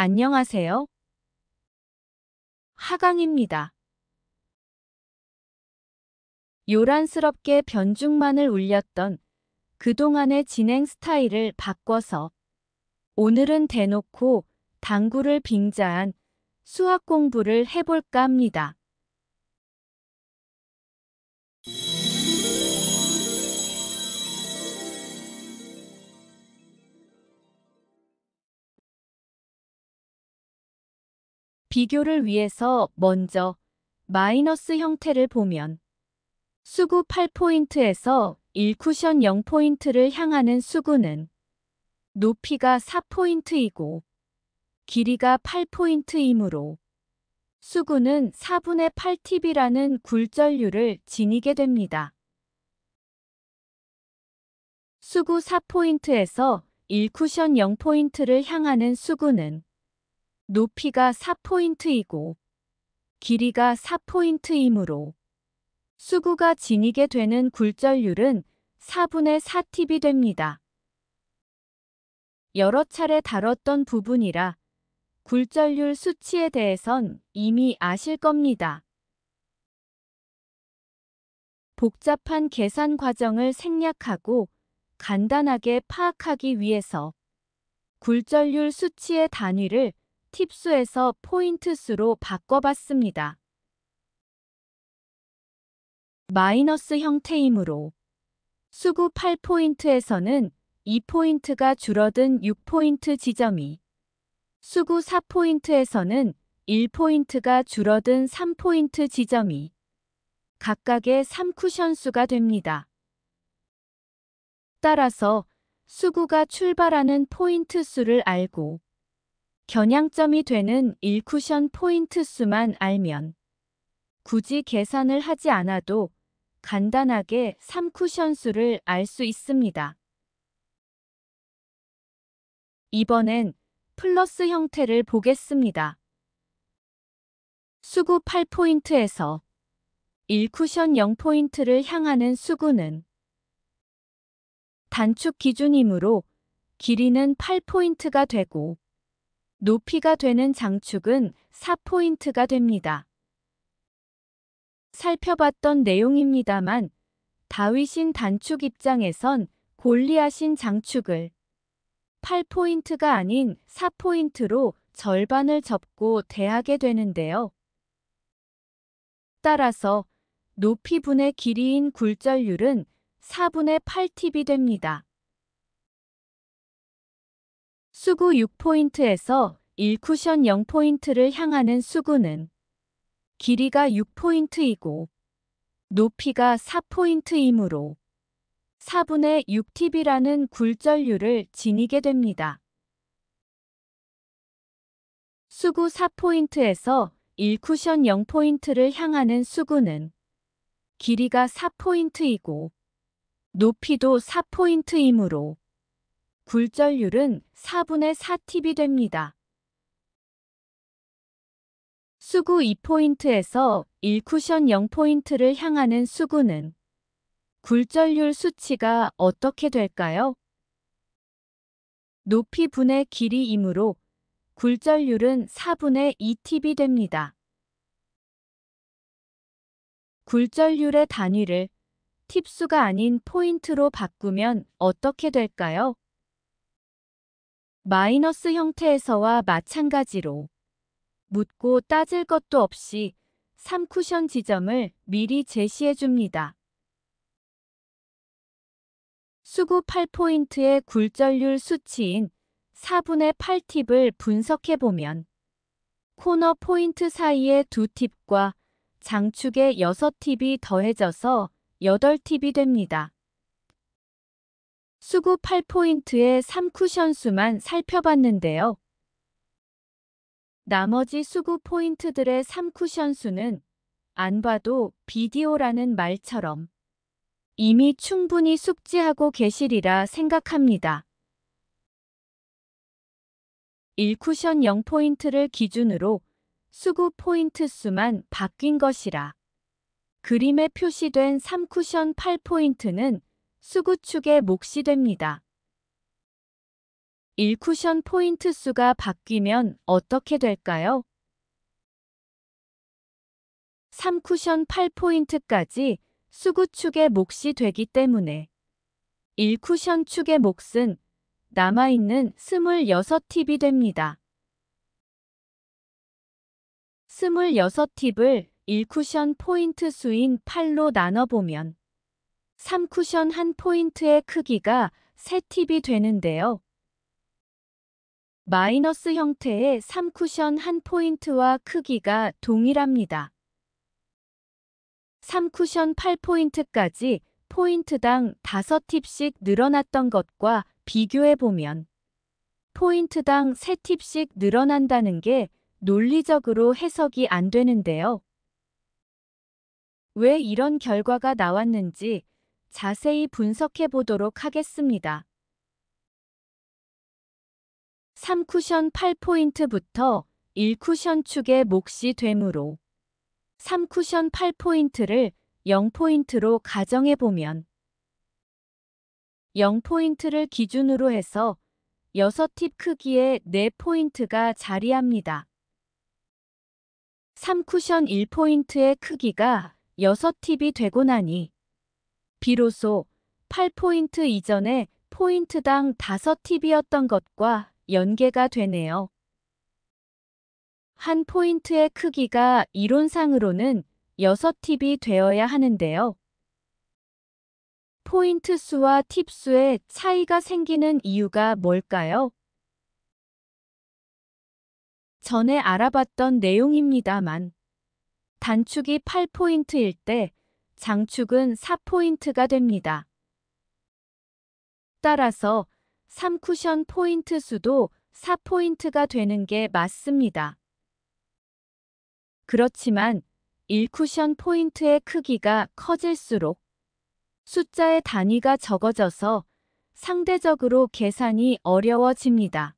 안녕하세요. 하강입니다. 요란스럽게 변죽만을 울렸던 그동안의 진행 스타일을 바꿔서 오늘은 대놓고 당구를 빙자한 수학 공부를 해볼까 합니다. 비교를 위해서 먼저 마이너스 형태를 보면 수구 8포인트에서 1쿠션 0포인트를 향하는 수구는 높이가 4포인트이고 길이가 8포인트이므로 수구는 4분의 8tb라는 굴절률을 지니게 됩니다. 수구 4포인트에서 1쿠션 0포인트를 향하는 수구는 높이가 4포인트이고 길이가 4포인트이므로 수구가 지니게 되는 굴절률은 4분의 4tb 됩니다. 여러 차례 다뤘던 부분이라 굴절률 수치에 대해선 이미 아실 겁니다. 복잡한 계산 과정을 생략하고 간단하게 파악하기 위해서 굴절률 수치의 단위를 팁수에서 포인트수로 바꿔봤습니다. 마이너스 형태이므로 수구 8포인트에서는 2포인트가 줄어든 6포인트 지점이 수구 4포인트에서는 1포인트가 줄어든 3포인트 지점이 각각의 3쿠션 수가 됩니다. 따라서 수구가 출발하는 포인트 수를 알고 겨냥점이 되는 1쿠션 포인트 수만 알면 굳이 계산을 하지 않아도 간단하게 3쿠션 수를 알 수 있습니다. 이번엔 플러스 형태를 보겠습니다. 수구 8포인트에서 1쿠션 0포인트를 향하는 수구는 단축 기준이므로 길이는 8포인트가 되고 높이가 되는 장축은 4포인트가 됩니다. 살펴봤던 내용입니다만 다윗인 단축 입장에선 골리앗인 장축을 8포인트가 아닌 4포인트로 절반을 접고 대하게 되는데요. 따라서 높이분의 길이인 굴절률은 4분의 8tb 됩니다. 수구 6포인트에서 1쿠션 0포인트를 향하는 수구는 길이가 6포인트이고 높이가 4포인트이므로 4분의 6tb라는 굴절률을 지니게 됩니다. 수구 4포인트에서 1쿠션 0포인트를 향하는 수구는 길이가 4포인트이고 높이도 4포인트이므로 굴절률은 4분의 4tb 됩니다. 수구 2포인트에서 1쿠션 0포인트를 향하는 수구는 굴절률 수치가 어떻게 될까요? 높이 분의 길이이므로 굴절률은 4분의 2tb 됩니다. 굴절률의 단위를 팁수가 아닌 포인트로 바꾸면 어떻게 될까요? 마이너스 형태에서와 마찬가지로 묻고 따질 것도 없이 3쿠션 지점을 미리 제시해 줍니다. 수구 8포인트의 굴절률 수치인 4분의 8팁을 분석해보면 코너 포인트 사이의 2팁과 장축의 6팁이 더해져서 8팁이 됩니다. 수구 8포인트의 3쿠션 수만 살펴봤는데요. 나머지 수구 포인트들의 3쿠션 수는 안 봐도 비디오라는 말처럼 이미 충분히 숙지하고 계시리라 생각합니다. 1쿠션 0포인트를 기준으로 수구 포인트 수만 바뀐 것이라 그림에 표시된 3쿠션 8포인트는 수구축의 몫이 됩니다. 1쿠션 포인트 수가 바뀌면 어떻게 될까요? 3쿠션 8포인트까지 수구축의 몫이 되기 때문에 1쿠션 축의 몫은 남아있는 26팁이 됩니다. 26팁을 1쿠션 포인트 수인 8로 나눠보면 3쿠션 1포인트의 크기가 3팁이 되는데요. 마이너스 형태의 3쿠션 1포인트와 크기가 동일합니다. 3쿠션 8포인트까지 포인트당 5팁씩 늘어났던 것과 비교해보면 포인트당 3팁씩 늘어난다는 게 논리적으로 해석이 안 되는데요. 왜 이런 결과가 나왔는지 자세히 분석해 보도록 하겠습니다. 3쿠션 8포인트부터 1쿠션 축의 몫이 되므로 3쿠션 8포인트를 0포인트로 가정해 보면 0포인트를 기준으로 해서 6팁 크기의 4포인트가 자리합니다. 3쿠션 1포인트의 크기가 6팁이 되고 나니 비로소 8포인트 이전에 포인트당 5팁이었던 것과 연계가 되네요. 한 포인트의 크기가 이론상으로는 6팁이 되어야 하는데요. 포인트 수와 팁 수의 차이가 생기는 이유가 뭘까요? 전에 알아봤던 내용입니다만 단축이 8포인트일 때 장축은 4포인트가 됩니다. 따라서 3쿠션 포인트 수도 4포인트가 되는 게 맞습니다. 그렇지만 1쿠션 포인트의 크기가 커질수록 숫자의 단위가 적어져서 상대적으로 계산이 어려워집니다.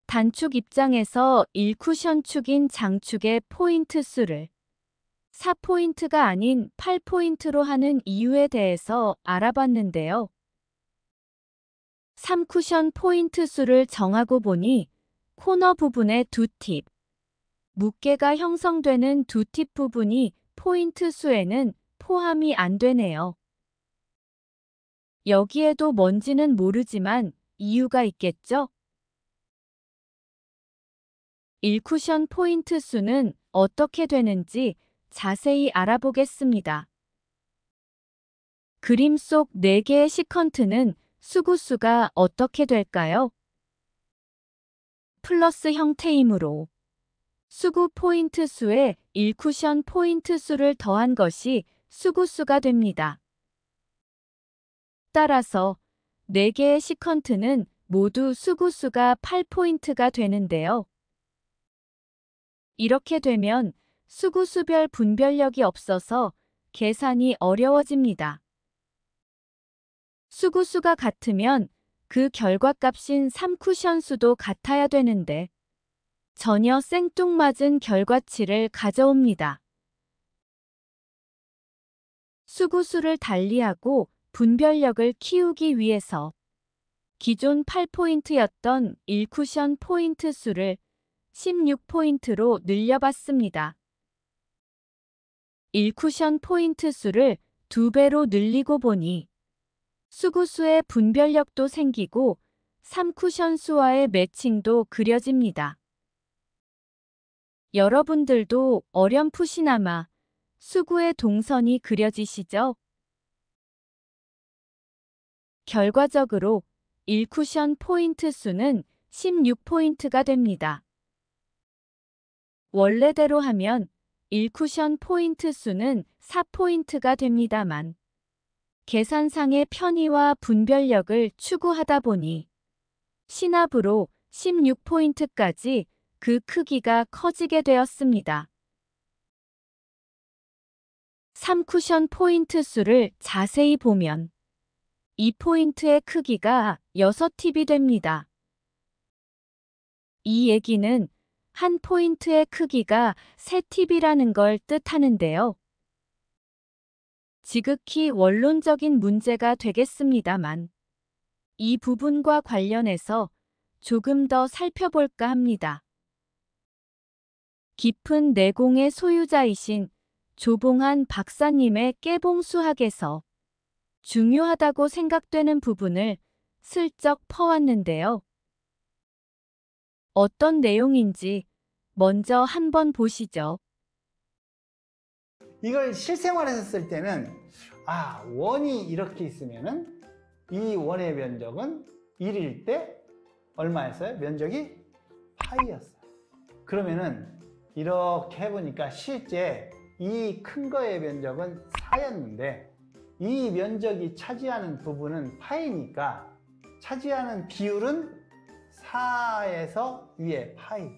단축 입장에서 1쿠션 축인 장축의 포인트 수를 4포인트가 아닌 8포인트로 하는 이유에 대해서 알아봤는데요. 3쿠션 포인트 수를 정하고 보니 코너 부분의 2팁, 무게가 형성되는 2팁 부분이 포인트 수에는 포함이 안 되네요. 여기에도 뭔지는 모르지만 이유가 있겠죠? 1쿠션 포인트 수는 어떻게 되는지 자세히 알아보겠습니다. 그림 속 4개의 시컨트는 수구수가 어떻게 될까요? 플러스 형태이므로 수구 포인트 수에 1쿠션 포인트 수를 더한 것이 수구수가 됩니다. 따라서 4개의 시컨트는 모두 수구수가 8포인트가 되는데요. 이렇게 되면 수구수별 분별력이 없어서 계산이 어려워집니다. 수구수가 같으면 그 결과값인 3쿠션 수도 같아야 되는데 전혀 생뚱맞은 결과치를 가져옵니다. 수구수를 달리하고 분별력을 키우기 위해서 기존 8포인트였던 1쿠션 포인트 수를 16포인트로 늘려봤습니다. 1쿠션 포인트 수를 2배로 늘리고 보니 수구수의 분별력도 생기고 3쿠션 수와의 매칭도 그려집니다. 여러분들도 어렴풋이나마 수구의 동선이 그려지시죠? 결과적으로 1쿠션 포인트 수는 16포인트가 됩니다. 원래대로 하면 1쿠션 포인트 수는 4포인트가 됩니다만 계산상의 편의와 분별력을 추구하다 보니 시납으로 16포인트까지 그 크기가 커지게 되었습니다. 3쿠션 포인트 수를 자세히 보면 2포인트의 크기가 6팁이 됩니다. 이 얘기는 한 포인트의 크기가 3팁이라는 걸 뜻하는데요. 지극히 원론적인 문제가 되겠습니다만 이 부분과 관련해서 조금 더 살펴볼까 합니다. 깊은 내공의 소유자이신 조봉한 박사님의 깨봉수학에서 중요하다고 생각되는 부분을 슬쩍 퍼왔는데요. 어떤 내용인지 먼저 한번 보시죠. 이걸 실생활에서 쓸 때는 원이 이렇게 있으면은 이 원의 면적은 1일 때 얼마였어요? 면적이 파이였어요. 그러면은 이렇게 해보니까 실제 이 큰 거의 면적은 4였는데 이 면적이 차지하는 부분은 파이니까 차지하는 비율은 4에서 위에 파이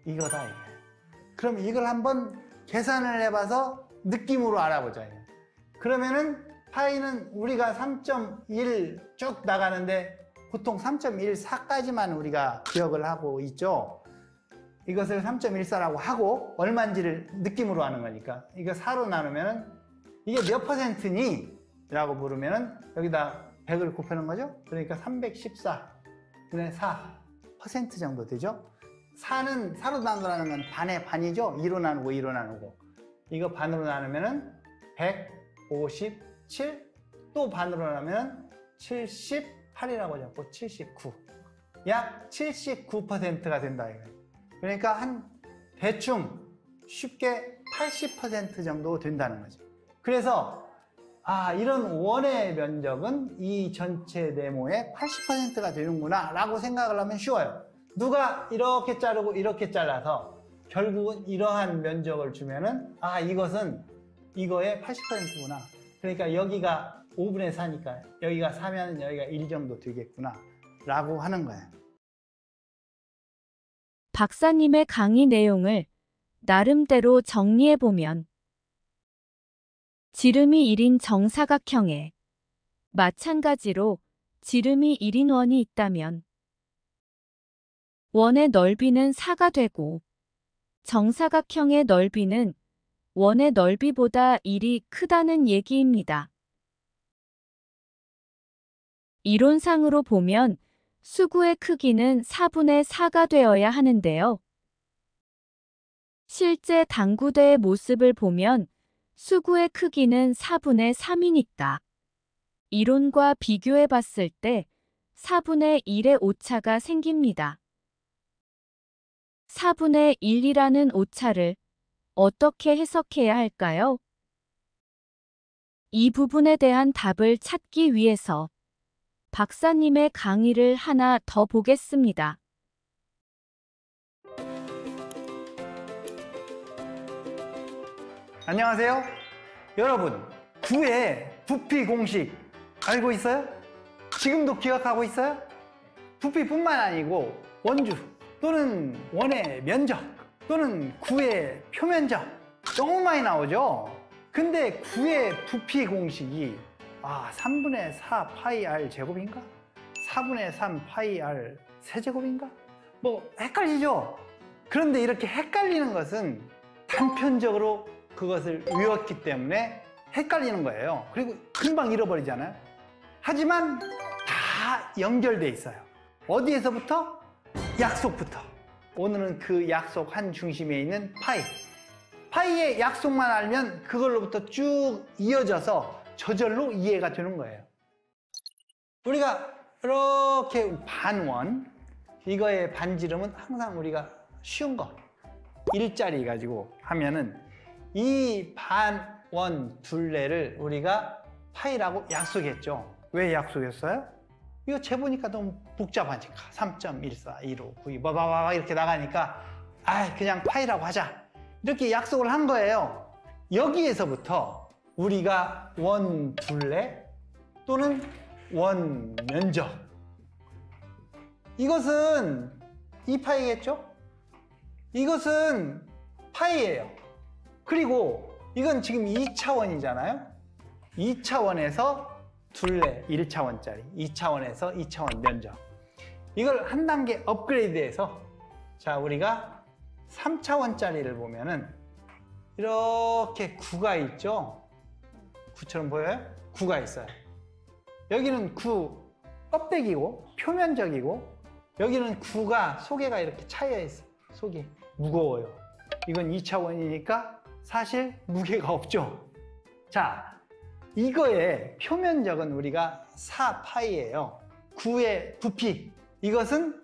이거다 이거예요. 그럼 이걸 한번 계산을 해봐서 느낌으로 알아보자. 그러면은 파이는 우리가 3.1 쭉 나가는데 보통 3.14까지만 우리가 기억을 하고 있죠. 이것을 3.14라고 하고 얼마인지를 느낌으로 하는 거니까 이거 4로 나누면은 이게 몇 퍼센트니? 라고 물으면은 여기다 100을 곱하는 거죠. 그러니까 314 분의 4% 정도 되죠. 4는 4로 나누라는 건 반의 반이죠. 2로 나누고 2로 나누고 이거 반으로 나누면은 157 또 반으로 나누면 78이라고 잡고 79 약 79%가 된다 이거예요. 그러니까 한 대충 쉽게 80% 정도 된다는 거죠. 그래서 이런 원의 면적은 이 전체 네모의 80%가 되는구나 라고 생각을 하면 쉬워요. 누가 이렇게 자르고 이렇게 잘라서 결국은 이러한 면적을 주면은 이것은 이거의 80%구나. 그러니까 여기가 5분의 4니까 여기가 4면 여기가 1 정도 되겠구나 라고 하는 거예요. 박사님의 강의 내용을 나름대로 정리해보면 지름이 1인 정사각형에 마찬가지로 지름이 1인 원이 있다면 원의 넓이는 4가 되고 정사각형의 넓이는 원의 넓이보다 1이 크다는 얘기입니다. 이론상으로 보면 수구의 크기는 4분의 4가 되어야 하는데요. 실제 당구대의 모습을 보면 수구의 크기는 4분의 3이니까 이론과 비교해 봤을 때 4분의 1의 오차가 생깁니다. 4분의 1이라는 오차를 어떻게 해석해야 할까요? 이 부분에 대한 답을 찾기 위해서 박사님의 강의를 하나 더 보겠습니다. 안녕하세요. 여러분, 구의 부피 공식 알고 있어요? 지금도 기억하고 있어요? 부피뿐만 아니고 원주 또는 원의 면적 또는 구의 표면적 너무 많이 나오죠? 근데 구의 부피 공식이 3분의 4 파이 r 제곱인가? 4분의 3 파이 r 세제곱인가? 헷갈리죠? 그런데 이렇게 헷갈리는 것은 단편적으로 그것을 외웠기 때문에 헷갈리는 거예요. 그리고 금방 잃어버리잖아요. 하지만 다 연결돼 있어요. 어디에서부터? 약속부터. 오늘은 그 약속 한 중심에 있는 파이의 약속만 알면 그걸로부터 쭉 이어져서 저절로 이해가 되는 거예요. 우리가 이렇게 반원, 이거의 반지름은 항상 우리가 쉬운 거 1짜리 가지고 하면은 이 반원 둘레를 우리가 파이라고 약속했죠. 왜 약속했어요? 이거 재보니까 너무 복잡하니까 3.14, 15, 92 이렇게 나가니까 그냥 파이라고 하자 이렇게 약속을 한 거예요. 여기에서부터 우리가 원 둘레 또는 원 면적 이것은 2파이겠죠? 이것은 파이예요. 그리고 이건 지금 2차원이잖아요. 2차원에서 둘레 1차원짜리 2차원에서 2차원 면적 이걸 한 단계 업그레이드해서 자 우리가 3차원짜리를 보면은 이렇게 구가 있죠. 구처럼 보여요? 구가 있어요. 여기는 구 껍데기고 표면적이고, 여기는 구가 속에가 이렇게 차여 있어요. 속이 무거워요. 이건 2차원이니까 사실 무게가 없죠. 자, 이거의 표면적은 우리가 4파이예요. 9의 부피, 이것은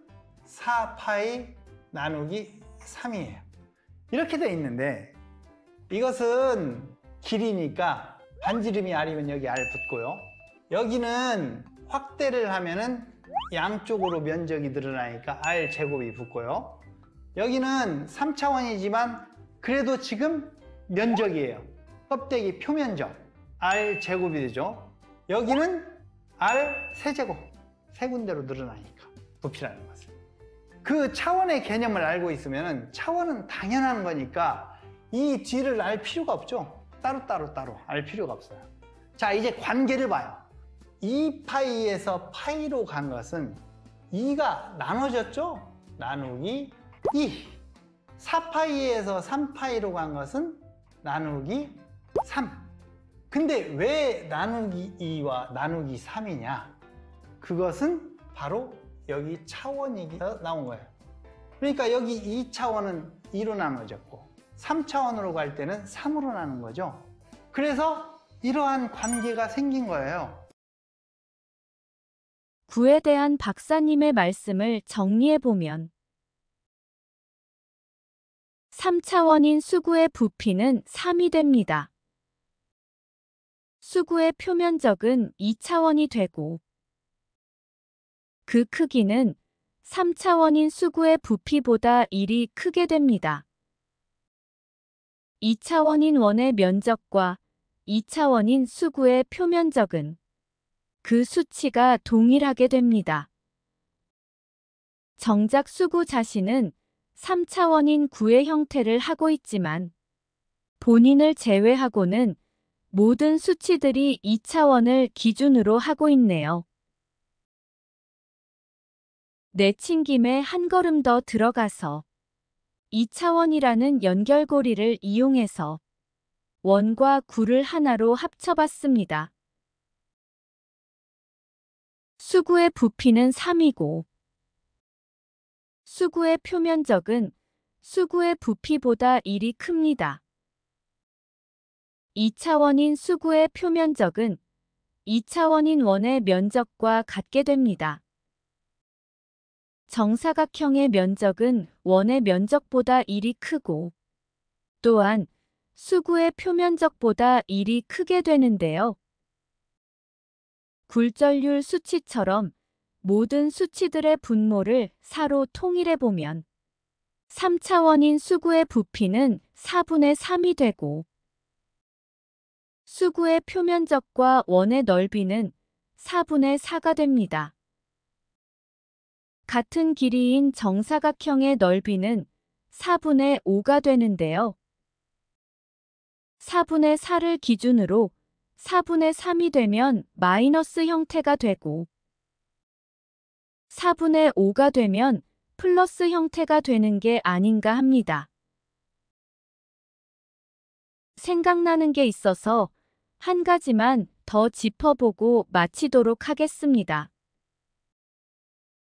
4파이 나누기 3이에요. 이렇게 돼 있는데, 이것은 길이니까 반지름이 R이면 여기 R 붙고요. 여기는 확대를 하면은 양쪽으로 면적이 늘어나니까 R 제곱이 붙고요. 여기는 3차원이지만 그래도 지금 면적이에요. 껍데기 표면적 R 제곱이 되죠. 여기는 R 세제곱, 세 군데로 늘어나니까 부피라는 것을. 그 차원의 개념을 알고 있으면 차원은 당연한 거니까 이 뒤를 알 필요가 없죠. 따로 알 필요가 없어요. 자, 이제 관계를 봐요. 2파이에서 파이로 간 것은 2가 나눠졌죠? 나누기 2. 4파이에서 3파이로 간 것은 나누기 3. 근데 왜 나누기 2와 나누기 3이냐? 그것은 바로 여기 차원이기서 나온 거예요. 그러니까 여기 2차원은 2로 나눠졌고 3차원으로 갈 때는 3으로 나눈 거죠. 그래서 이러한 관계가 생긴 거예요. 구에 대한 박사님의 말씀을 정리해보면 3차원인 수구의 부피는 3이 됩니다. 수구의 표면적은 2차원이 되고 그 크기는 3차원인 수구의 부피보다 1이 크게 됩니다. 2차원인 원의 면적과 2차원인 수구의 표면적은 그 수치가 동일하게 됩니다. 정작 수구 자신은 3차원인 구의 형태를 하고 있지만 본인을 제외하고는 모든 수치들이 2차원을 기준으로 하고 있네요. 내친 김에 한 걸음 더 들어가서 2차원이라는 연결고리를 이용해서 원과 구를 하나로 합쳐봤습니다. 수구의 부피는 3이고 수구의 표면적은 수구의 부피보다 1이 큽니다. 2차원인 수구의 표면적은 2차원인 원의 면적과 같게 됩니다. 정사각형의 면적은 원의 면적보다 1이 크고 또한 수구의 표면적보다 1이 크게 되는데요. 굴절률 수치처럼 모든 수치들의 분모를 4로 통일해보면 3차원인 수구의 부피는 4분의 3이 되고 수구의 표면적과 원의 넓이는 4분의 4가 됩니다. 같은 길이인 정사각형의 넓이는 4분의 5가 되는데요. 4분의 4를 기준으로 4분의 3이 되면 마이너스 형태가 되고 4분의 5가 되면 플러스 형태가 되는 게 아닌가 합니다. 생각나는 게 있어서 한 가지만 더 짚어보고 마치도록 하겠습니다.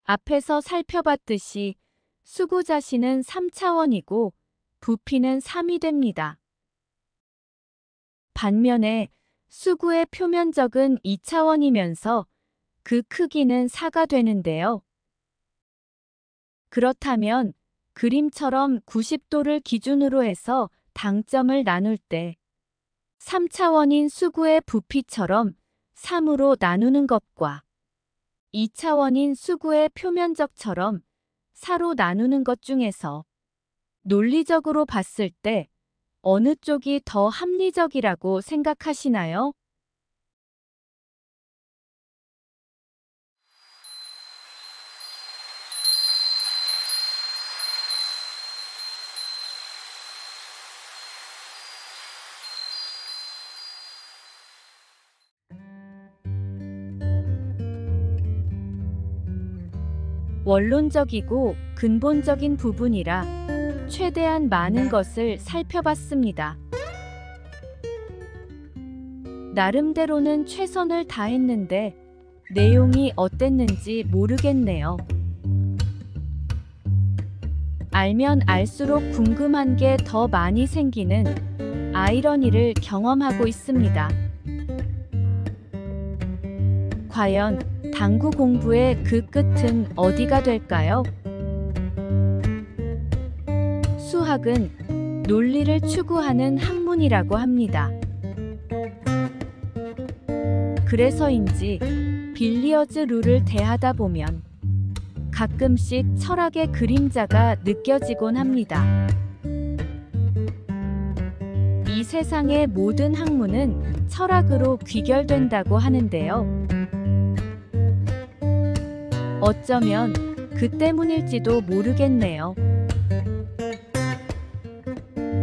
앞에서 살펴봤듯이 수구 자신은 3차원이고 부피는 3이 됩니다. 반면에 수구의 표면적은 2차원이면서 그 크기는 4가 되는데요. 그렇다면 그림처럼 90도를 기준으로 해서 당점을 나눌 때 3차원인 수구의 부피처럼 3으로 나누는 것과 2차원인 수구의 표면적처럼 4로 나누는 것 중에서 논리적으로 봤을 때 어느 쪽이 더 합리적이라고 생각하시나요? 원론적이고 근본적인 부분이라 최대한 많은 것을 살펴봤습니다. 나름대로는 최선을 다했는데 내용이 어땠는지 모르겠네요. 알면 알수록 궁금한 게 더 많이 생기는 아이러니를 경험하고 있습니다. 과연 당구 공부의 그 끝은 어디가 될까요? 수학은 논리를 추구하는 학문이라고 합니다. 그래서인지 빌리어즈 룰을 대하다 보면 가끔씩 철학의 그림자가 느껴지곤 합니다. 이 세상의 모든 학문은 철학으로 귀결된다고 하는데요. 어쩌면 그 때문일지도 모르겠네요.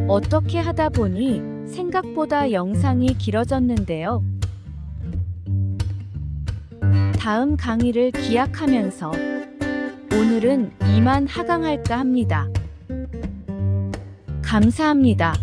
어떻게 하다 보니 생각보다 영상이 길어졌는데요. 다음 강의를 기약하면서 오늘은 이만 하강할까 합니다. 감사합니다.